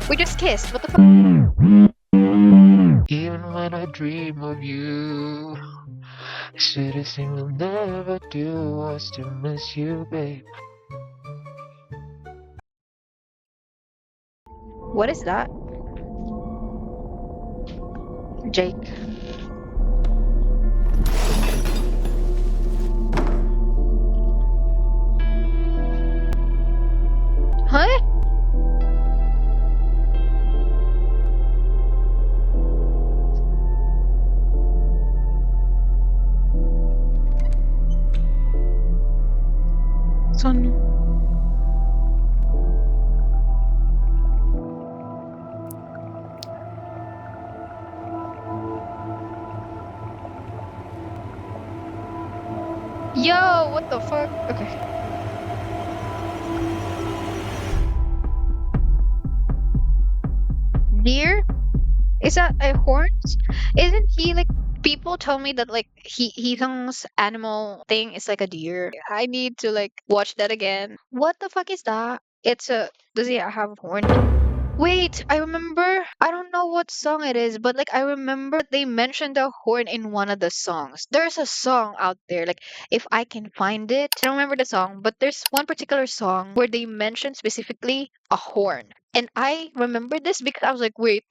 We just kissed. What the fuck? Even when I dream of you, saddest thing we'll never do was to miss you, babe. What is that? Jake. Huh? Son. Yo, what the fuck? Okay. Deer? Is that a horns? Isn't he like people tell me that like Heesung's animal thing is like a deer. I need to like watch that again. What the fuck is that? It's a does he have a horn? Wait, I remember. I don't know what song it is, but like I remember that they mentioned a horn in one of the songs. There's a song out there, like if I can find it. I don't remember the song, but there's one particular song where they mention specifically a horn. And I remember this because I was like, wait,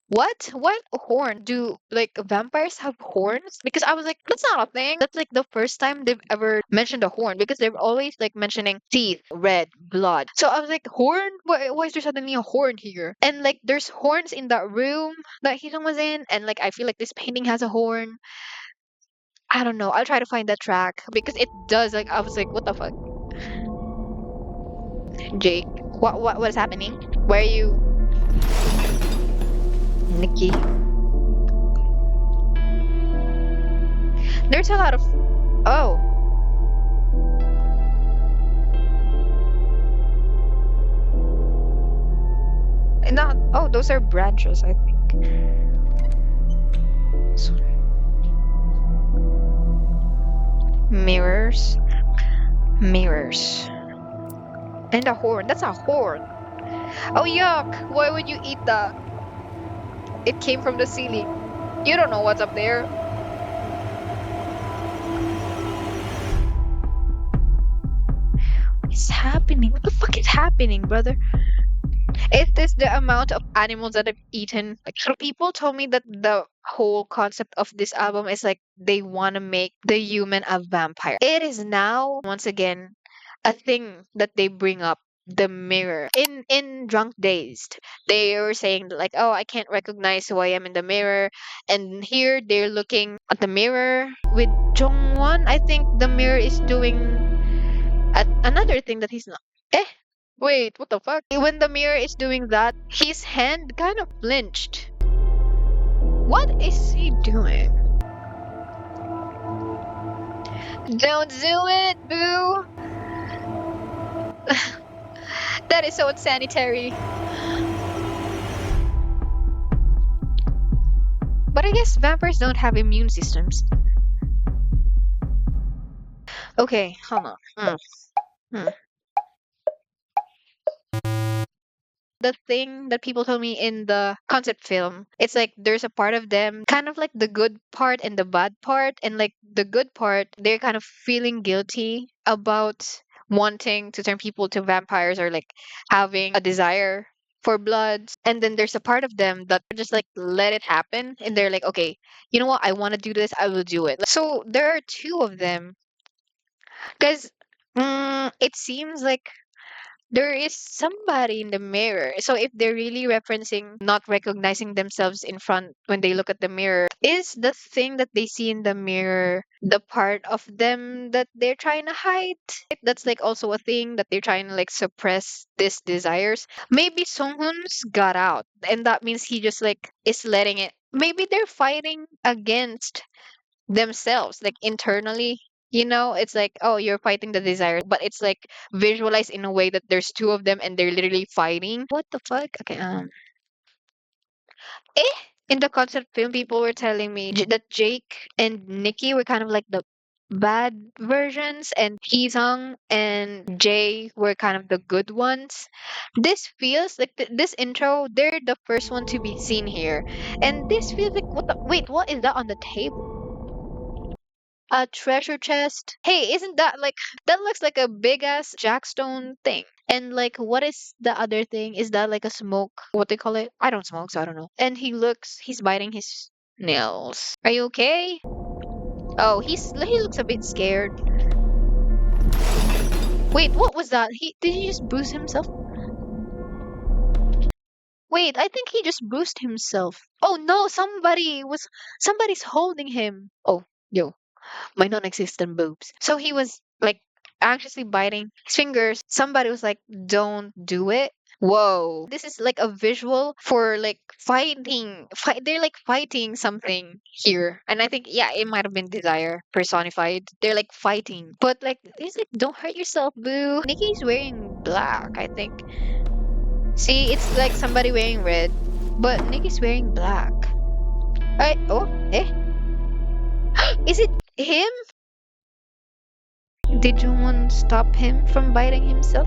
what? What horn? Do like vampires have horns? Because I was like, that's not a thing. That's like the first time they've ever mentioned a horn because they're always like mentioning teeth, red, blood. So I was like, horn? Why is there suddenly a horn here? And like there's horns in that room that Hisung was in, and like I feel like this painting has a horn. I don't know. I'll try to find that track because it does. Like I was like, what the fuck, Jake? What is happening? Where are you, Nikki? There's a lot of oh. Not oh, those are branches, I think. So, mirrors, mirrors, and a horn. That's a horn. Oh yuck! Why would you eat that? It came from the ceiling. You don't know what's up there. What's happening? What the fuck is happening, brother? It is the amount of animals that I've eaten. Like so people told me that the whole concept of this album is like they want to make the human a vampire. It is now once again a thing that they bring up, the mirror. In Drunk Dazed, they were saying like, oh, I can't recognize who I am in the mirror. And here they're looking at the mirror with Jongwon. I think the mirror is doing another thing that he's not. Eh, wait, what the fuck? When the mirror is doing that, his hand kind of flinched. What is he doing? Don't do it, boo! That is so unsanitary. But I guess vampires don't have immune systems. Okay, hold on. Hmm. The thing that people told me in the concept film, it's like there's a part of them, kind of like the good part and the bad part. And like the good part, they're kind of feeling guilty about wanting to turn people to vampires or like having a desire for blood. And then there's a part of them that just like let it happen. And they're like, okay, you know what? I want to do this. I will do it. So there are two of them. Because it seems like there is somebody in the mirror. So if they're really referencing not recognizing themselves in front when they look at the mirror, is the thing that they see in the mirror the part of them that they're trying to hide? That's like also a thing that they're trying to like suppress these desires. Maybe Songhun's got out, and that means he just like is letting it. Maybe they're fighting against themselves like internally, it's like, oh, you're fighting the desire, but it's like visualized in a way that there's two of them and they're literally fighting. What the fuck? Okay, in the concept film people were telling me that Jake and Nikki were kind of like the bad versions, and Heesung and Jay were kind of the good ones. This feels like this intro, they're the first one to be seen here. And this feels like, wait, what is that on the table? A treasure chest? Hey, isn't that like, that looks like a big ass jackstone thing. And like, what is the other thing? Is that like a smoke? What they call it? I don't smoke, so I don't know. And he's biting his nails. Are you okay? Oh, he looks a bit scared. Wait, what was that? Did he just boost himself? Wait, I think he just boosted himself. Oh no, somebody's holding him. Oh, yo, my non-existent boobs. So he was like anxiously biting his fingers. Somebody was like, "Don't do it." Whoa, this is like a visual for like fighting. They're like fighting something here, and I think yeah, it might have been desire personified. They're like fighting, but like it's like don't hurt yourself, boo. Nikki's wearing black, I think. See, it's like somebody wearing red, but Nikki's wearing black. Oh, eh? Is it him? Did someone stop him from biting himself?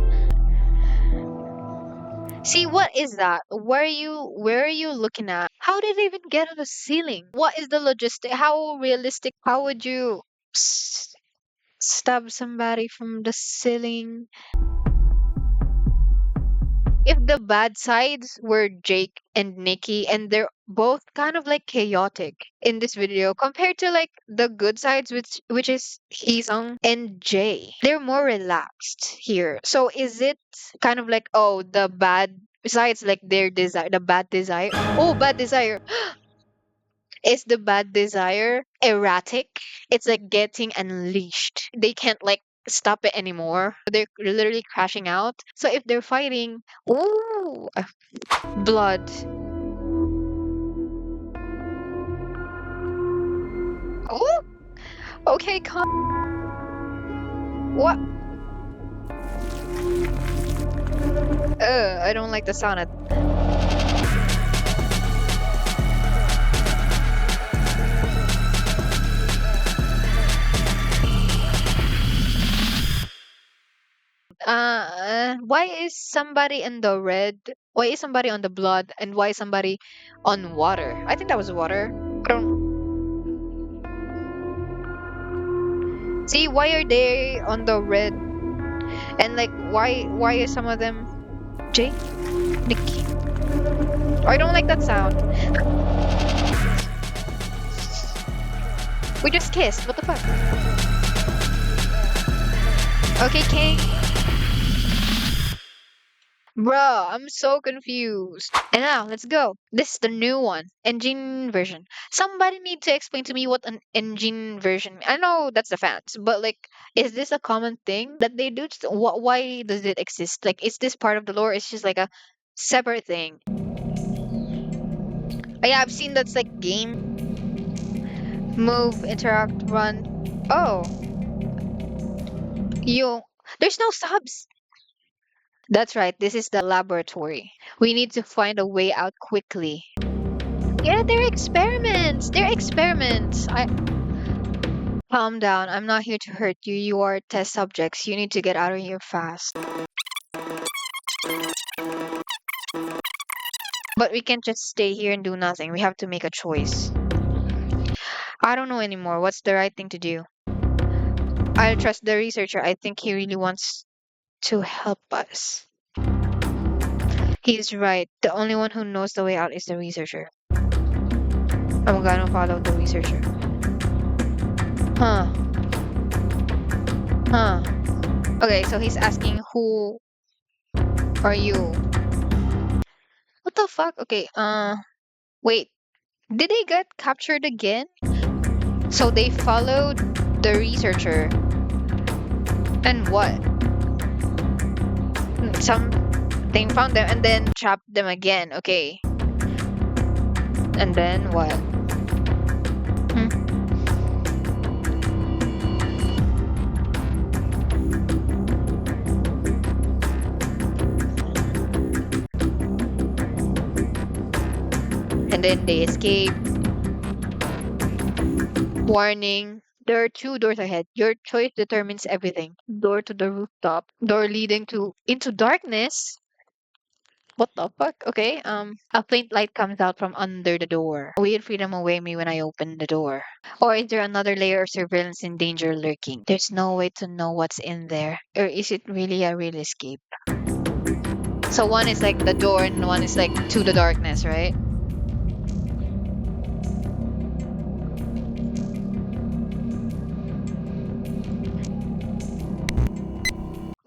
See, what is that? Where are you looking at? How did they even get on the ceiling? What is the logistic? How realistic? How would you stab somebody from the ceiling? If the bad sides were Jake and Nikki, and they're both kind of like chaotic in this video compared to like the good sides, which is Heesung and Jay. They're more relaxed here. So is it kind of like, oh, the bad sides, like their desire, the bad desire? Oh, bad desire. Is the bad desire erratic? It's like getting unleashed. They can't like stop it anymore. They're literally crashing out. So if they're fighting, ooh, blood. Oh, okay, what? I don't like the sound of. Why is somebody in the red? Why is somebody on the blood? And why is somebody on water? I think that was water. I don't see why are they on the red? And like, why is some of them Jay, Nikki? I don't like that sound. We just kissed. What the fuck? Okay, King. Bro, I'm so confused. And now, let's go. This is the new one, engine version. Somebody need to explain to me what an engine version. I know that's the fans, but like, is this a common thing that they do? Why does it exist? Like, is this part of the lore? It's just like a separate thing. Oh, yeah, I've seen that's like game, move, interact, run. Oh, you. There's no subs. That's right. This is the laboratory. We need to find a way out quickly. Yeah, they're experiments. They're experiments. I Calm down. I'm not here to hurt you. You are test subjects. You need to get out of here fast. But we can't just stay here and do nothing. We have to make a choice. I don't know anymore. What's the right thing to do? I'll trust the researcher. I think he really wants to help us. He's right. The only one who knows the way out is the researcher. I'm gonna follow the researcher. Huh. Huh. Okay, so he's asking, who are you? What the fuck? Okay, wait. Did they get captured again? So they followed the researcher. And what? Something found them and then trapped them again. Okay. And then what? Hmm. And then they escape. Warning. There are two doors ahead. Your choice determines everything. Door to the rooftop. Door leading to into darkness. What the fuck? Okay. A faint light comes out from under the door. Weird freedom away me when I open the door. Or is there another layer of surveillance and danger lurking? There's no way to know what's in there. Or is it really a real escape? So one is like the door and one is like to the darkness, right?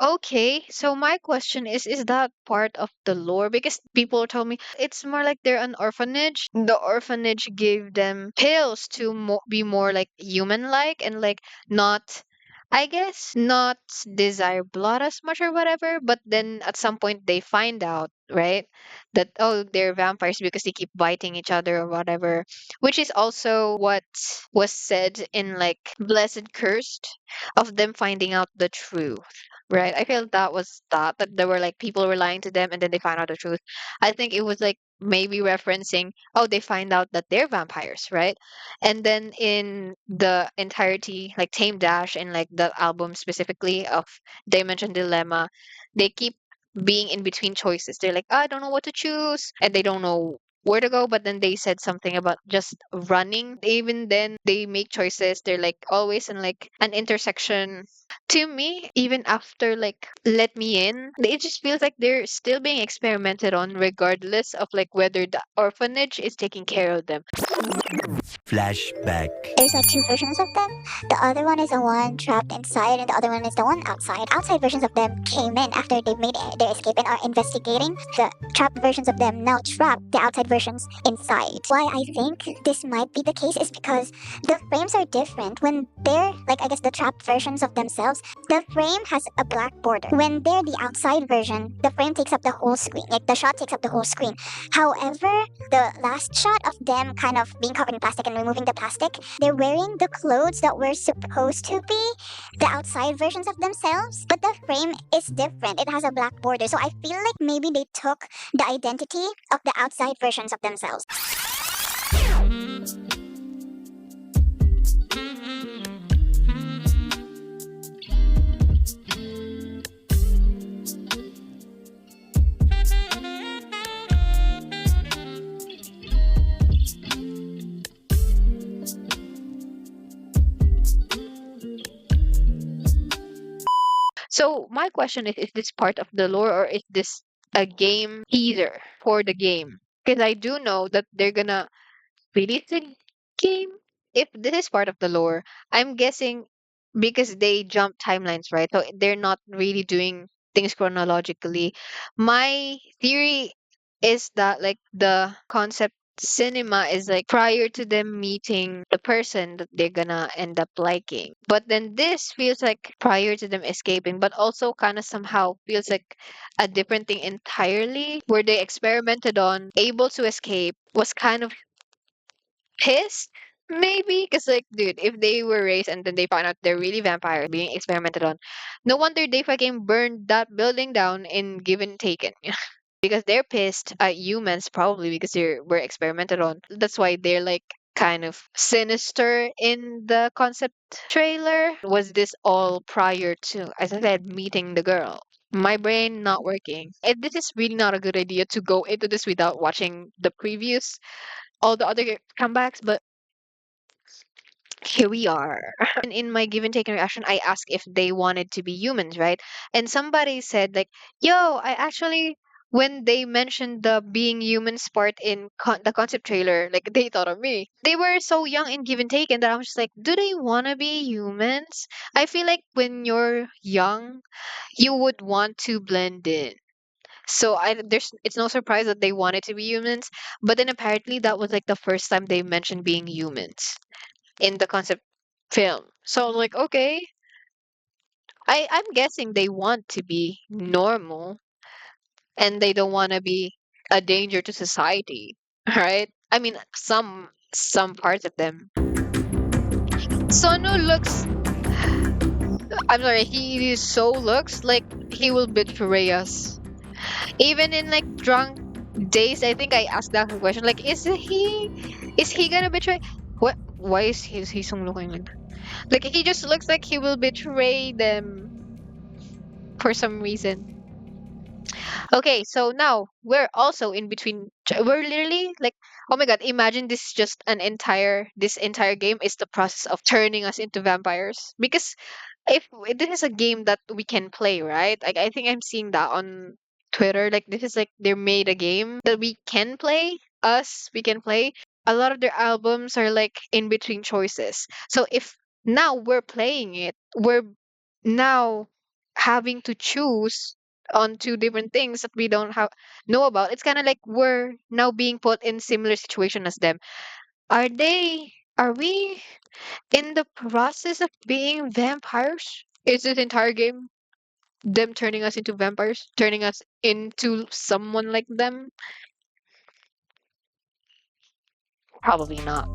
Okay, so my question is that part of the lore? Because people told me it's more like they're an orphanage. The orphanage gave them pills to be more like human-like and like not, I guess, not desire blood as much or whatever. But then at some point they find out, right, that oh, they're vampires because they keep biting each other or whatever, which is also what was said in like Blessed Cursed of them finding out the truth. Right. I feel that was that there were like people were lying to them and then they found out the truth. I think it was like maybe referencing, oh, they find out that they're vampires, right? And then in the entirety, like Tame Dash and like the album specifically of Dimension Dilemma, they keep being in between choices. They're like, I don't know what to choose, and they don't know where to go, but then they said something about just running. Even then they make choices. They're like always in like an intersection. To me, even after like Let Me In, it just feels like they're still being experimented on regardless of like whether the orphanage is taking care of them. Flashback. There's like two versions of them. The other one is the one trapped inside, and the other one is the one outside. Outside versions of them came in after they made their escape and are investigating. The trapped versions of them now trap the outside versions inside. Why I think this might be the case is because the frames are different. When they're like, I guess, the trapped versions of themselves, the frame has a black border. When they're the outside version, the frame takes up the whole screen. Like the shot takes up the whole screen. However, the last shot of them kind of being covered in plastic and removing the plastic, they're wearing the clothes that were supposed to be the outside versions of themselves, but the frame is different. It has a black border. So I feel like maybe they took the identity of the outside versions of themselves. So my question is this part of the lore or is this a game teaser for the game? Because I do know that they're gonna release the game. If this is part of the lore, I'm guessing because they jump timelines, right? So they're not really doing things chronologically. My theory is that like the concept cinema is like prior to them meeting the person that they're gonna end up liking. But then this feels like prior to them escaping, but also kind of somehow feels like a different thing entirely where they experimented on able to escape was kind of pissed maybe because like dude if they were raised and then they found out they're really vampires being experimented on, no wonder they fucking burned that building down in Given Taken. Because they're pissed at humans probably because they were experimented on. That's why they're like kind of sinister in the concept trailer. Was this all prior to, as I said, meeting the girl? My brain not working. This is really not a good idea to go into this without watching the previews, all the other comebacks, but here we are. And in my give and take reaction, I asked if they wanted to be humans, right? And somebody said like, "Yo, I actually." When they mentioned the being humans part in the concept trailer, like they thought of me. They were so young in Give and Take, and that I was just like, do they want to be humans? I feel like when you're young, you would want to blend in. So it's no surprise that they wanted to be humans, but then apparently that was like the first time they mentioned being humans in the concept film. So like, okay, I'm guessing they want to be normal and they don't want to be a danger to society, right? I mean, some parts of them. Sonu looks. I'm sorry. He so looks like he will betray us. Even in like drunk days, I think I asked that question. Like, is he gonna betray? What? Why is he so looking like that? Like he just looks like he will betray them for some reason. Okay, so now we're also in between. We're literally like, oh my god! Imagine this entire game is the process of turning us into vampires. Because if this is a game that we can play, right? Like I think I'm seeing that on Twitter. Like this is like they made a game that we can play. We can play. A lot of their albums are like in between choices. So if now we're playing it, we're now having to choose on two different things that we don't have know about. It's kind of like we're now being put in similar situation as them. Are we in the process of being vampires? Is this entire game them turning us into vampires, turning us into someone like them? Probably not.